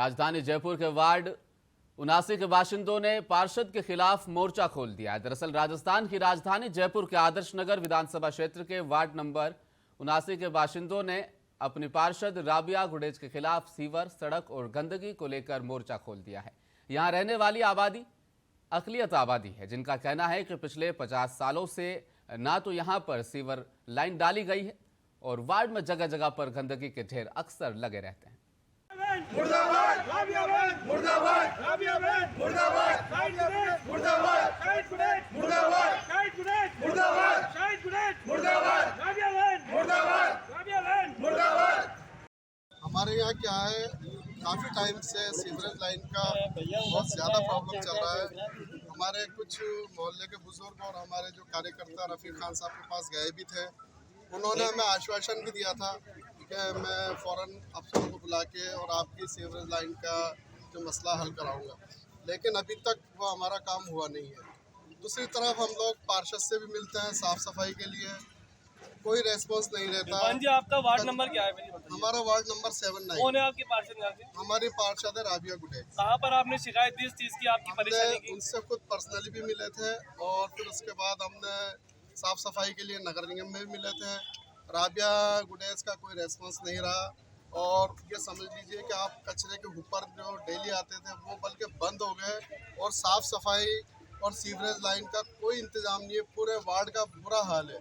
राजधानी जयपुर के वार्ड 79 के बाशिंदों ने पार्षद के खिलाफ मोर्चा खोल दिया है। दरअसल राजस्थान की राजधानी जयपुर के आदर्श नगर विधानसभा क्षेत्र के वार्ड नंबर 79 के बाशिंदों ने अपनी पार्षद राबिया गुडेज के खिलाफ सीवर, सड़क और गंदगी को लेकर मोर्चा खोल दिया है। यहाँ रहने वाली आबादी अकलियत आबादी है, जिनका कहना है कि पिछले 50 सालों से ना तो यहाँ पर सीवर लाइन डाली गई है और वार्ड में जगह जगह पर गंदगी के ढेर अक्सर लगे रहते हैं। मुर्दाबाद राबिया बहन, मुर्दाबाद राबिया बहन, मुर्दाबाद मुर्दाबाद मुर्दाबाद मुर्दाबाद मुर्दाबाद राबिया बहन, मुर्दाबाद राबिया बहन, मुर्दाबाद। हमारे यहाँ क्या है, काफ़ी टाइम से सीवरेज लाइन का बहुत ज़्यादा प्रॉब्लम चल रहा है। हमारे कुछ मोहल्ले के बुजुर्ग और हमारे जो कार्यकर्ता रफ़ीक खान साहब के पास गए भी थे। उन्होंने हमें आश्वासन भी दिया था कि मैं फ़ौरन अफसरों को बुला के और आपकी सीवरेज लाइन का जो मसला हल कराऊंगा, लेकिन अभी तक वो हमारा काम हुआ नहीं है। दूसरी तरफ हम लोग पार्षद से भी मिलते हैं साफ़ सफाई के लिए, कोई रेस्पॉन्स नहीं रहता। जी, आपका वार्ड नंबर क्या है? हमारा वार्ड नंबर 79। कौन है आपके पार्षद यहाँ से? हमारी पार्षद है राबिया गुडेज। कहाँ पर आपने शिकायत दी इस चीज़ की, आपकी परेशानी की? उनसे खुद पर्सनली भी मिले थे और फिर उसके बाद हमने साफ सफाई के लिए नगर निगम में भी मिले थे। राबिया गुडेज का कोई रेस्पॉन्स नहीं रहा और ये समझ लीजिए कि आप कचरे के ऊपर जो डेली आते थे वो बल्कि बंद हो गए और साफ सफाई और सीवरेज लाइन का कोई इंतजाम नहीं है। पूरे वार्ड का बुरा हाल है।